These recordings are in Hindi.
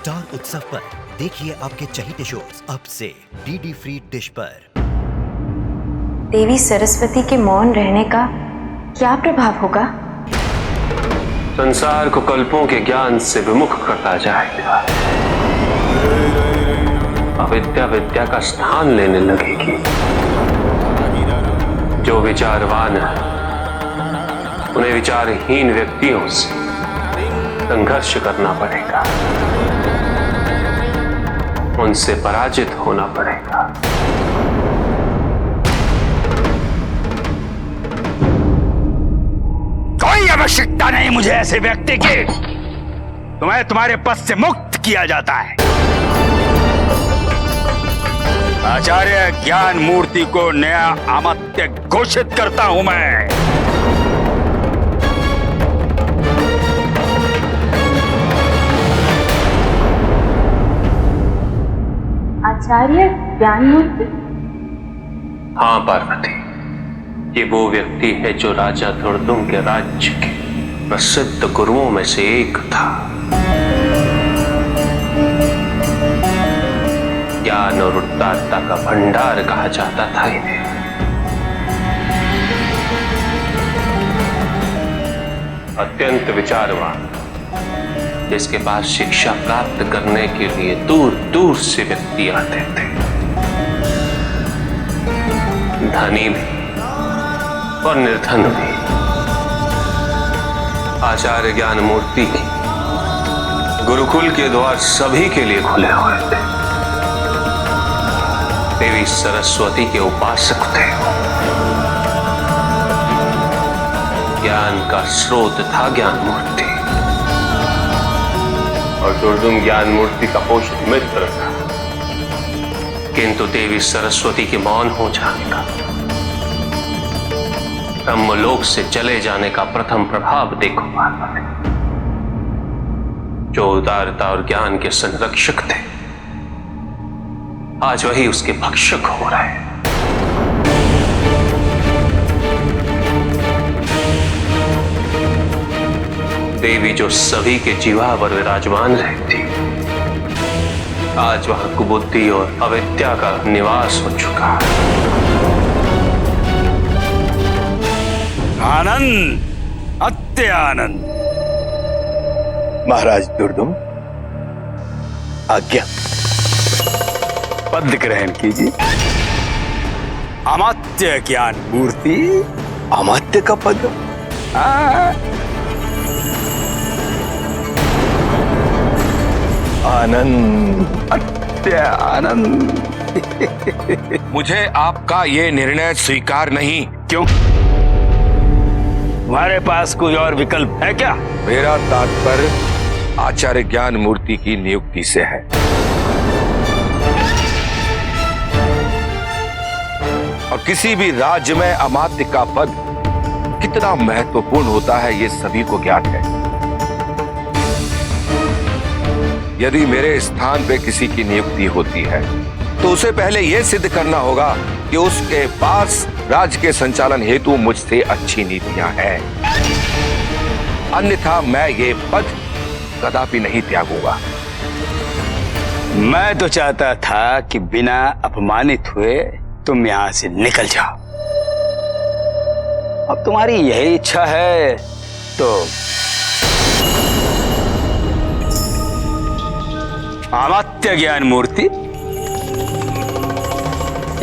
स्टार उत्सव पर देखिए आपके चहीते शोज अब से डीडी फ्री डिश पर। देवी सरस्वती के मौन रहने का क्या प्रभाव होगा? संसार को कल्पों के ज्ञान से विमुख करता जाएगा। अविद्या विद्या का स्थान लेने लगेगी। जो विचारवान है उन्हें विचारहीन व्यक्तियों से संघर्ष करना पड़ेगा, उनसे पराजित होना पड़ेगा। कोई आवश्यकता नहीं मुझे ऐसे व्यक्ति की। तुम्हें तुम्हारे पद से मुक्त किया जाता है। आचार्य ज्ञान मूर्ति को नया अमात्य घोषित करता हूं मैं। आचार्य ज्ञान मूर्ति? हाँ पार्वती, ये वो व्यक्ति है जो राजा दुर्दुम के राज्य के प्रसिद्ध गुरुओं में से एक था। ज्ञान और उदारता का भंडार कहा जाता था इन्हें। अत्यंत विचारवान, जिसके पास शिक्षा प्राप्त करने के लिए दूर दूर से व्यक्ति आते थे। धनी भी और निर्धन भी। आचार्य ज्ञान मूर्ति की गुरुकुल के द्वार सभी के लिए खुले हुए थे। देवी सरस्वती के उपासक थे। ज्ञान का स्रोत था ज्ञान मूर्ति, और दुर्दुम ज्ञान मूर्ति का पोषित मित्र था। किंतु देवी सरस्वती के मौन हो जाने का, ब्रह्मलोक से चले जाने का प्रथम प्रभाव देखो पार्वती। जो उदारता और ज्ञान के संरक्षक थे, आज वही उसके भक्षक हो रहे हैं। देवी जो सभी के जीवा पर विराजमान रहती, आज वहां कुबुद्धि और अविद्या का निवास हो चुका। आनंद, अत्य आनंद। महाराज दुर्दुम, आज्ञा। पद ग्रहण कीजिए। अमात्य ज्ञान मूर्ति। अमात्य का पद? आनंद, अत्य आनंद। मुझे आपका ये निर्णय स्वीकार नहीं। क्यों? तुम्हारे पास कोई और विकल्प है क्या? मेरा तात्पर्य आचार्य ज्ञान मूर्ति की नियुक्ति से है। और किसी भी राज्य में अमात्य का पद कितना महत्वपूर्ण होता है, ये सभी को ज्ञात है। यदि मेरे स्थान पे किसी की नियुक्ति होती है तो उसे पहले यह सिद्ध करना होगा कि उसके पास राज्य के संचालन हेतु मुझसे अच्छी नीतियां हैं। अन्यथा मैं ये पद कदापि नहीं त्यागूंगा। मैं तो चाहता था कि बिना अपमानित हुए तुम यहां से निकल जाओ। अब तुम्हारी यही इच्छा है तो अमात्य ज्ञान मूर्ति,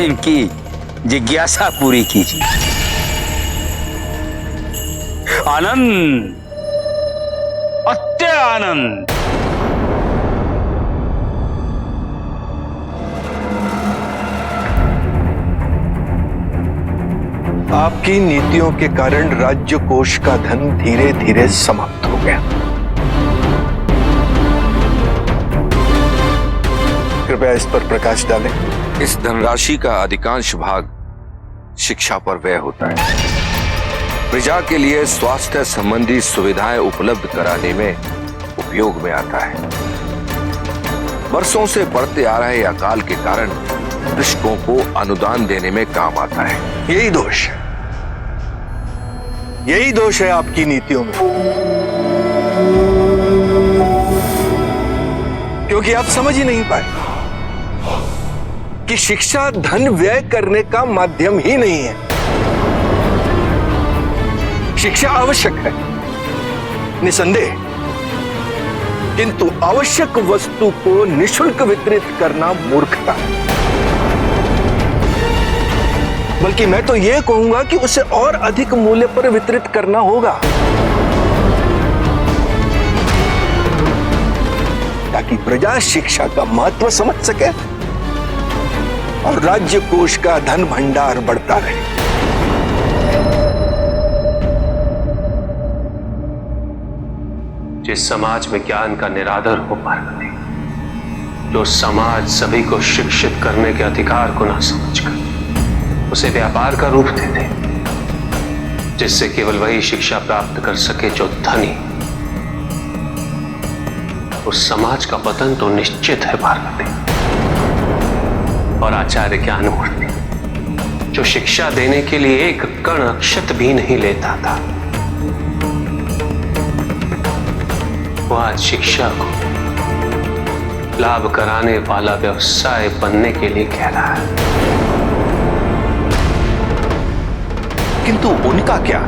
इनकी जिज्ञासा पूरी कीजिए। आनंद, अत्य आनंद। आपकी नीतियों के कारण राज्य कोष का धन धीरे धीरे समाप्त हो गया। कृपया इस पर प्रकाश डालें। इस धनराशि का अधिकांश भाग शिक्षा पर व्यय होता है। प्रजा के लिए स्वास्थ्य संबंधी सुविधाएं उपलब्ध कराने में उपयोग में आता है। वर्षों से बढ़ते आ रहे अकाल के कारण कृषकों को अनुदान देने में काम आता है। यही दोष है, यही दोष है आपकी नीतियों में क्योंकि आप समझ ही नहीं पाए कि शिक्षा धन व्यय करने का माध्यम ही नहीं है। शिक्षा आवश्यक है निसंदेह, किंतु आवश्यक वस्तु को निशुल्क वितरित करना मूर्खता है। बल्कि मैं तो यह कहूंगा कि उसे और अधिक मूल्य पर वितरित करना होगा, ताकि प्रजा शिक्षा का महत्व समझ सके और राज्य कोष का धन भंडार बढ़ता रहे। जिस समाज में ज्ञान का निरादर हो पार्वती, जो समाज सभी को शिक्षित करने के अधिकार को ना समझकर उसे व्यापार का रूप दे दे, जिससे केवल वही शिक्षा प्राप्त कर सके जो धनी, उस समाज का पतन तो निश्चित है पार्वती। और आचार्य ज्ञानमूर्ति, जो शिक्षा देने के लिए एक कण अक्षत भी नहीं लेता था, वो आज शिक्षा को लाभ कराने वाला व्यवसाय बनने के लिए कह रहा है। किंतु उनका क्या,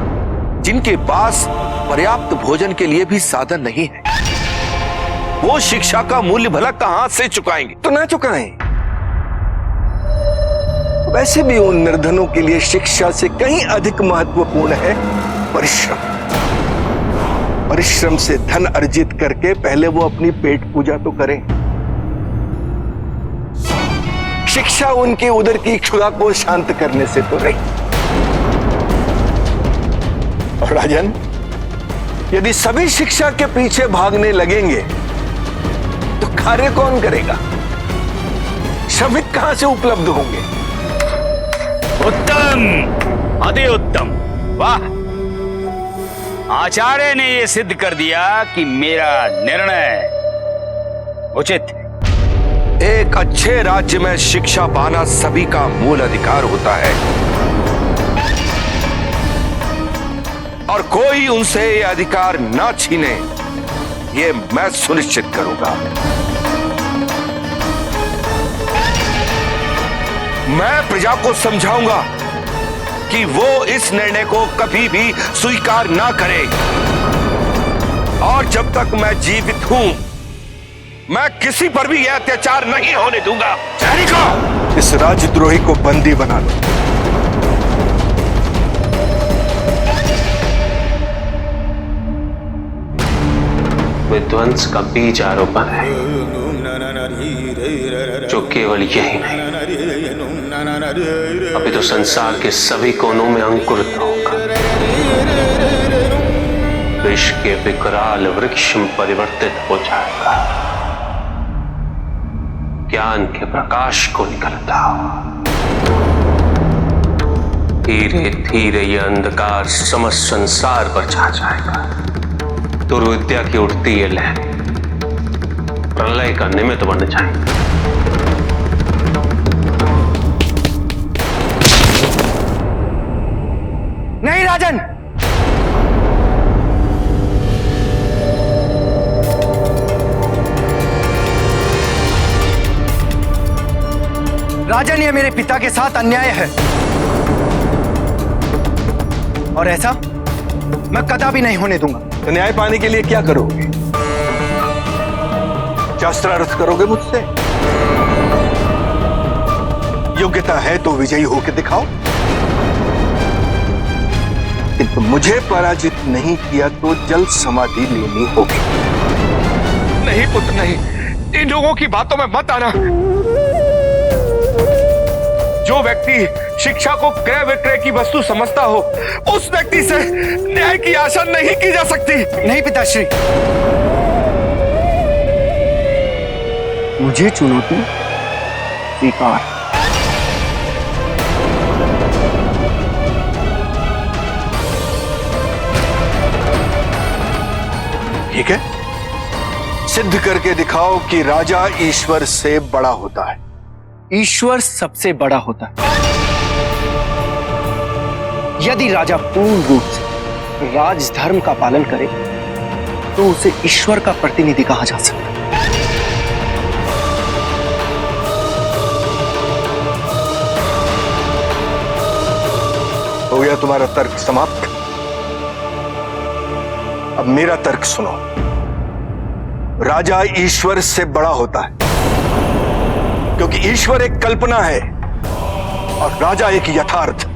जिनके पास पर्याप्त भोजन के लिए भी साधन नहीं है? वो शिक्षा का मूल्य भला कहां से चुकाएंगे? तो ना चुकाएं। वैसे भी उन निर्धनों के लिए शिक्षा से कहीं अधिक महत्वपूर्ण है परिश्रम। परिश्रम से धन अर्जित करके पहले वो अपनी पेट पूजा तो करें। शिक्षा उनके उदर की क्षुधा को शांत करने से तो नहीं। और राजन, यदि सभी शिक्षा के पीछे भागने लगेंगे तो कार्य कौन करेगा? श्रमिक कहां से उपलब्ध होंगे? उत्तम, अति उत्तम, वाह। आचार्य ने यह सिद्ध कर दिया कि मेरा निर्णय उचित है। एक अच्छे राज्य में शिक्षा पाना सभी का मूल अधिकार होता है और कोई उनसे यह अधिकार ना छीने, ये मैं सुनिश्चित करूंगा। मैं प्रजा को समझाऊंगा कि वो इस निर्णय को कभी भी स्वीकार ना करे। और जब तक मैं जीवित हूं, मैं किसी पर भी यह अत्याचार नहीं होने दूंगा। सैनिकों, इस राजद्रोही को बंदी बना लो। विध्वंस का बीज आरोपण है, जो केवल यही नहीं, अभी तो संसार के सभी कोनों में अंकुरित होगा। विष के विकराल वृक्ष में परिवर्तित हो जाएगा, ज्ञान के प्रकाश को निकलता हुआ। धीरे धीरे यह अंधकार समस्त संसार पर छा जाएगा। दुर्विद्या की उठती ये लहर प्रलय का निमित्त बन जाएगी। नहीं राजन, राजन, ये मेरे पिता के साथ अन्याय है और ऐसा मैं कदापि नहीं होने दूंगा। तो न्याय पाने के लिए क्या करोगे? शास्त्रार्थ करोगे मुझसे? योग्यता है तो विजयी होकर दिखाओ। किंतु मुझे पराजित नहीं किया तो जल समाधि लेनी होगी। नहीं पुत्र, नहीं, इन लोगों की बातों में मत आना। जो व्यक्ति शिक्षा को क्रय विक्रय की वस्तु समझता हो, उस व्यक्ति से न्याय की आशा नहीं की जा सकती। नहीं पिताश्री, मुझे चुनौती स्वीकार। ठीक है, सिद्ध करके दिखाओ कि राजा ईश्वर से बड़ा होता है। ईश्वर सबसे बड़ा होता है। यदि राजा पूर्ण रूप से राजधर्म का पालन करे तो उसे ईश्वर का प्रतिनिधि कहा जा सकता है। गया तुम्हारा तर्क समाप्त। अब मेरा तर्क सुनो। राजा ईश्वर से बड़ा होता है, क्योंकि ईश्वर एक कल्पना है और राजा एक यथार्थ।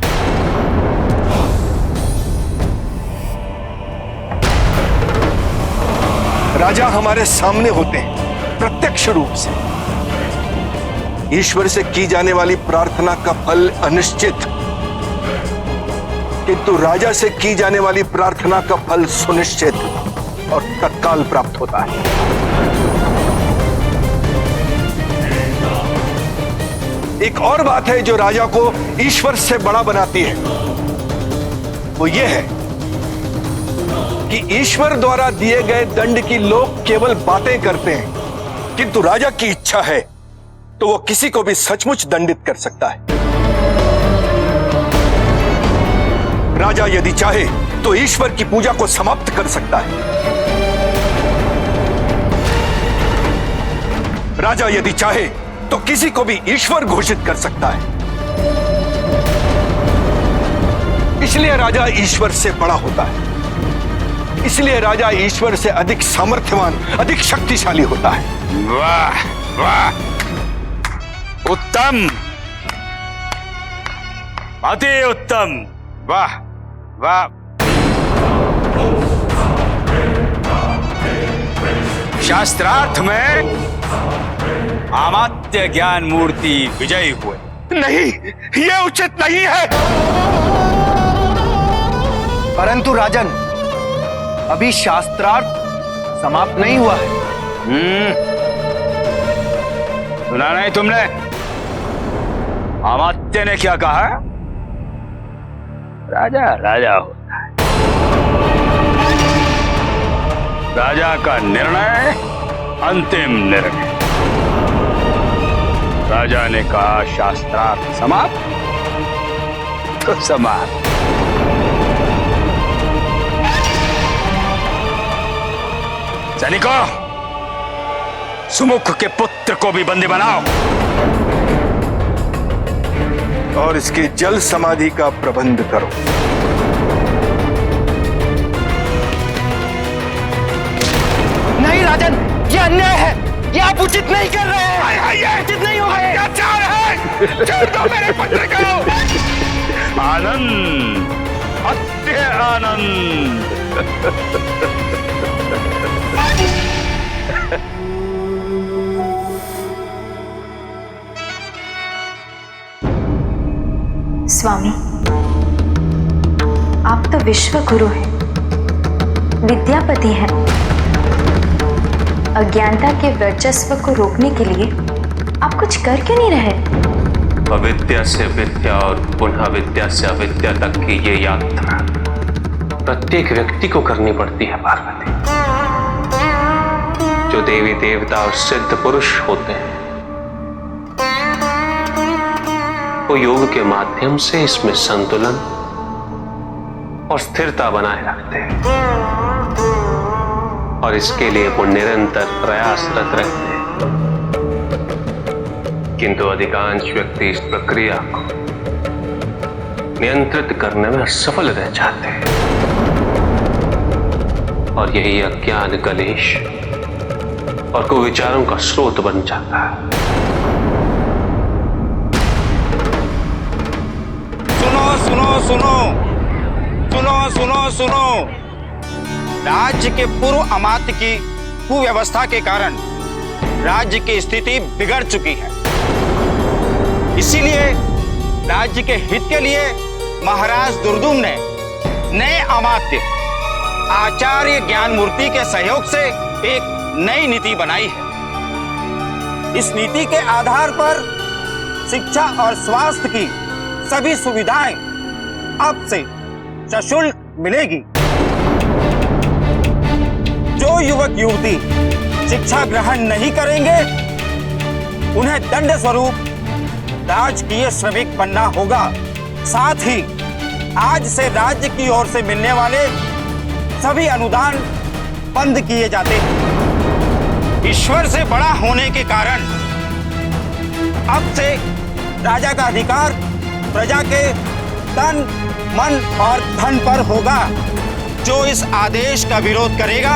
राजा हमारे सामने होते हैं प्रत्यक्ष रूप से। ईश्वर से की जाने वाली प्रार्थना का फल अनिश्चित, किंतु राजा से की जाने वाली प्रार्थना का फल सुनिश्चित और तत्काल प्राप्त होता है। एक और बात है जो राजा को ईश्वर से बड़ा बनाती है, वो ये है कि ईश्वर द्वारा दिए गए दंड की लोग केवल बातें करते हैं, किंतु राजा की इच्छा है तो वो किसी को भी सचमुच दंडित कर सकता है। राजा यदि चाहे तो ईश्वर की पूजा को समाप्त कर सकता है। राजा यदि चाहे तो किसी को भी ईश्वर घोषित कर सकता है। इसलिए राजा ईश्वर से बड़ा होता है, इसलिए राजा ईश्वर से अधिक सामर्थ्यवान, अधिक शक्तिशाली होता है। वाह वाह, उत्तम, अति उत्तम, वाह वाह। शास्त्रार्थ में अमात्य ज्ञान मूर्ति विजयी हुए। नहीं, यह उचित नहीं है। परंतु राजन, अभी शास्त्रार्थ समाप्त नहीं हुआ है। सुना नहीं तुमने? अमात्य ने क्या कहा? राजा राजा होता है। राजा का निर्णय अंतिम निर्णय। राजा ने कहा शास्त्रार्थ समाप्त तो समाप्त। सैनिकों, सुमुख के पुत्र को भी बंदी बनाओ और इसके जल समाधि का प्रबंध करो। नहीं राजन, ये अन्याय है, ये आप उचित नहीं कर रहे हैं। ये उचित नहीं होगा, अत्याचार है। छोड़ दो मेरे पुत्र को। आनंद, अत्य आनंद। स्वामी, आप तो विश्व गुरु हैं, विद्यापति हैं। अज्ञानता के वर्चस्व को रोकने के लिए आप कुछ कर क्यों नहीं रहे? अविद्या से विद्या और पुनः विद्या से अविद्या तक की ये यात्रा प्रत्येक व्यक्ति को करनी पड़ती है पार्वती। जो देवी देवता और सिद्ध पुरुष होते हैं वो योग के माध्यम से इसमें संतुलन और स्थिरता बनाए रखते हैं और इसके लिए वो निरंतर प्रयासरत रहते हैं। किंतु अधिकांश व्यक्ति इस प्रक्रिया को नियंत्रित करने में असफल रह जाते हैं और यही अज्ञान, कलेश और कुविचारों का स्रोत बन जाता है। सुनो सुनो सुनो सुनो सुनो। राज्य के पूर्व अमात्य की कुव्यवस्था के कारण राज्य की स्थिति बिगड़ चुकी है। इसीलिए राज्य के हित के लिए महाराज दुर्दुम ने नए अमात्य आचार्य ज्ञान मूर्ति के सहयोग से एक नई नीति बनाई है। इस नीति के आधार पर शिक्षा और स्वास्थ्य की सभी सुविधाएं अब से सशुल्क मिलेगी। जो युवक युवती शिक्षा ग्रहण नहीं करेंगे उन्हें दंड स्वरूप राजकीय श्रमिक बनना होगा। साथ ही आज से राज्य की ओर से मिलने वाले सभी अनुदान बंद किए जाते हैं। ईश्वर से बड़ा होने के कारण अब से राजा का अधिकार प्रजा के तन मन और धन पर होगा। जो इस आदेश का विरोध करेगा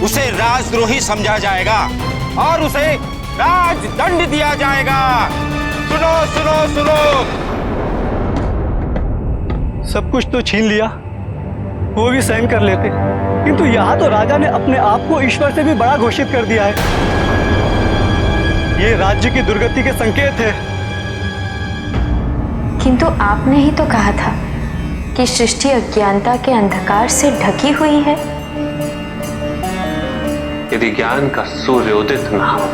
उसे राजद्रोही समझा जाएगा और उसे राजदंड दिया जाएगा। सुनो सुनो सुनो। सब कुछ तो छीन लिया, वो भी सहन कर लेते, किंतु यहाँ तो राजा ने अपने आप को ईश्वर से भी बड़ा घोषित कर दिया है। ये राज्य की दुर्गति के संकेत है। किंतु आपने ही तो कहा था कि सृष्टि अज्ञानता के अंधकार से ढकी हुई है। यदि ज्ञान का सूर्य उदित न हो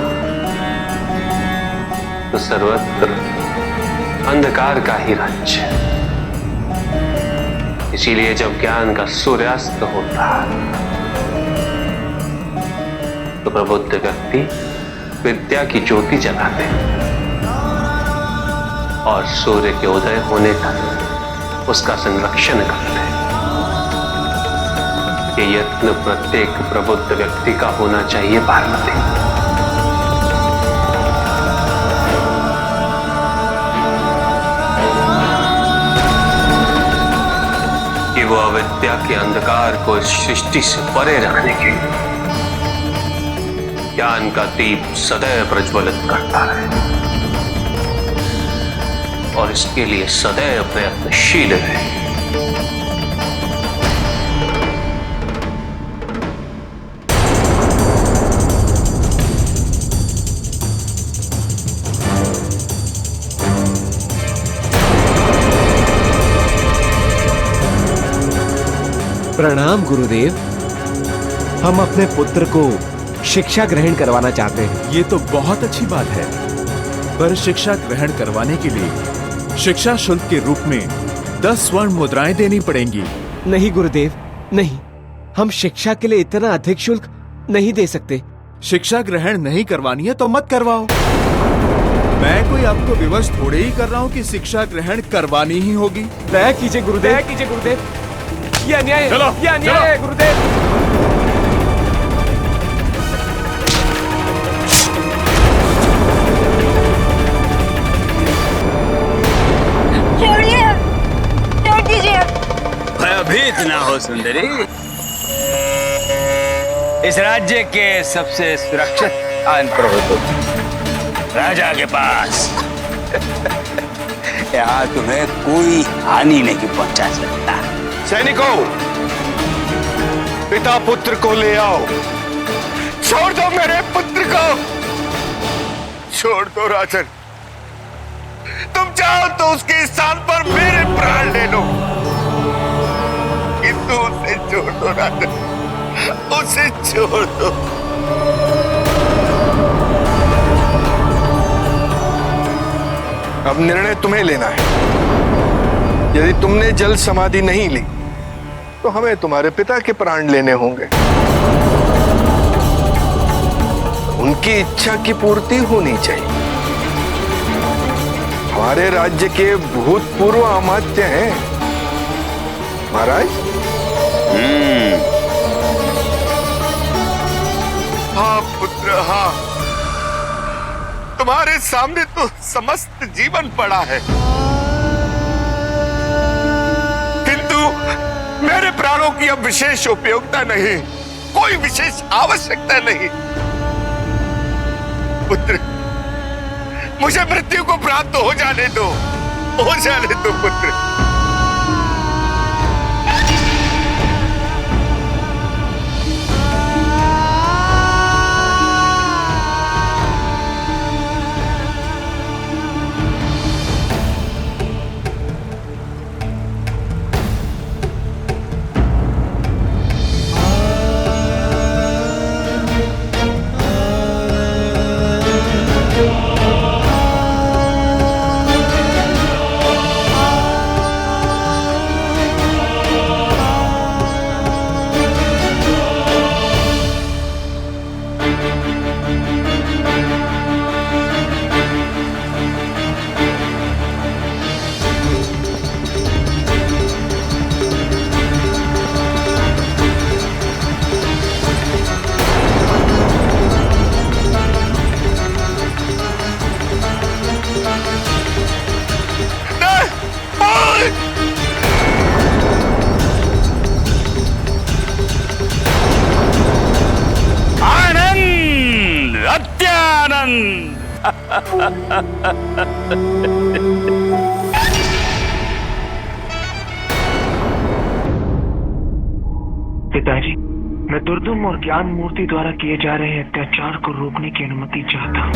तो सर्वत्र अंधकार का ही राज्य है। इसीलिए जब ज्ञान का सूर्यास्त होता है तो प्रबुद्ध व्यक्ति विद्या की ज्योति जलाते और सूर्य के उदय होने तक उसका संरक्षण करते हैं। ये यत्न प्रत्येक प्रबुद्ध व्यक्ति का होना चाहिए पार्वती। कि वो अविद्या के अंधकार को इस सृष्टि से परे रखने के लिए ज्ञान का दीप सदैव प्रज्वलित करता है और इसके लिए सदैव प्रयत्नशील है। प्रणाम गुरुदेव। हम अपने पुत्र को शिक्षा ग्रहण करवाना चाहते हैं। ये तो बहुत अच्छी बात है, पर शिक्षा ग्रहण करवाने के लिए शिक्षा शुल्क के रूप में 10 स्वर्ण मुद्राएं देनी पड़ेंगी। नहीं गुरुदेव, नहीं, हम शिक्षा के लिए इतना अधिक शुल्क नहीं दे सकते। शिक्षा ग्रहण नहीं करवानी है तो मत करवाओ। मैं कोई आपको विवश थोड़े ही कर रहा हूँ कि शिक्षा ग्रहण करवानी ही होगी। दया कीजिए गुरुदेव, दया कीजिए गुरुदेव। ये अन्याय है, ये अन्याय है गुरुदेव। छोड़िए, छोड़ दीजिए। भयभीत ना हो सुंदरी। इस राज्य के सबसे सुरक्षित स्थान पर हो तुम, राजा के पास। यहाँ तुम्हें कोई हानि नहीं पहुंचा सकता। सैनिकों, पिता पुत्र को ले आओ। छोड़ दो मेरे पुत्र को, छोड़ दो राजन। तुम चाहो तो उसके स्थान पर मेरे प्राण ले लो, किंतु उसे छोड़ दो राजन, उसे छोड़ दो। अब निर्णय तुम्हें लेना है। यदि तुमने जल समाधि नहीं ली तो हमें तुम्हारे पिता के प्राण लेने होंगे। उनकी इच्छा की पूर्ति होनी चाहिए। हमारे राज्य के भूतपूर्व अमात्य हैं महाराज। हाँ पुत्र, हाँ, तुम्हारे सामने तो समस्त जीवन पड़ा है, मेरे प्राणों की अब विशेष उपयोगिता नहीं, कोई विशेष आवश्यकता नहीं। पुत्र, मुझे मृत्यु को प्राप्त हो जाने दो, हो जाने दो पुत्र। दयानंद। पिताजी, मैं दुर्दुम और ज्ञान मूर्ति द्वारा किए जा रहे अत्याचार को रोकने की अनुमति चाहता हूँ।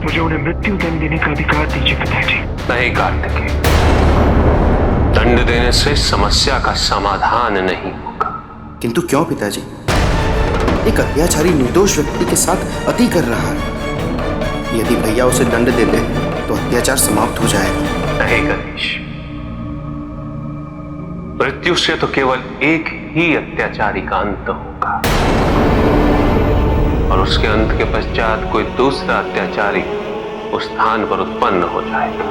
मुझे उन्हें मृत्यु दंड देने का अधिकार दीजिए पिताजी। नहीं कार्तिकेय, दंड देने से समस्या का समाधान नहीं होगा। किंतु क्यों पिताजी? एक अत्याचारी निर्दोष व्यक्ति के साथ अति कर रहा है। यदि भैया उसे दंड दे दे तो अत्याचार समाप्त हो जाएगा। नहीं गणेश, मृत्यु से तो केवल एक ही अत्याचारी का अंत होगा, और उसके अंत के पश्चात कोई दूसरा अत्याचारी उस स्थान पर उत्पन्न हो जाएगा।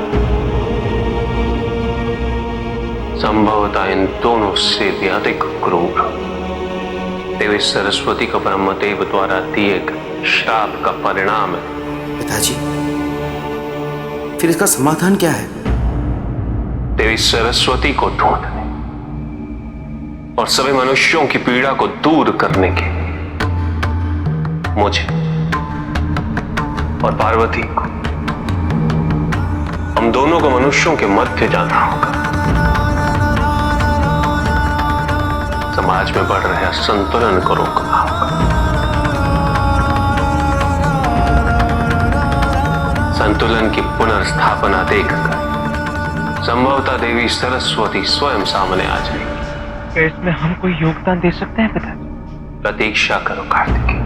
संभवतः इन दोनों से भी अधिक क्रूर देवी सरस्वती को ब्रह्मदेव द्वारा दिए गए श्राप का परिणाम है। पिताजी, फिर इसका समाधान क्या है? देवी सरस्वती को ढूंढने और सभी मनुष्यों की पीड़ा को दूर करने के लिए मुझे और पार्वती को, हम दोनों को मनुष्यों के मध्य जाना होगा। समाज में बढ़ रहे असंतुलन को रोकना होगा। संतुलन की पुनर्स्थापना देखकर संभवतः देवी सरस्वती स्वयं सामने आ जाएगी। इसमें हम कोई योगदान दे सकते हैं पिताजी? प्रतीक्षा करो कार्तिकेय,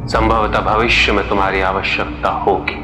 संभवतः भविष्य में तुम्हारी आवश्यकता होगी।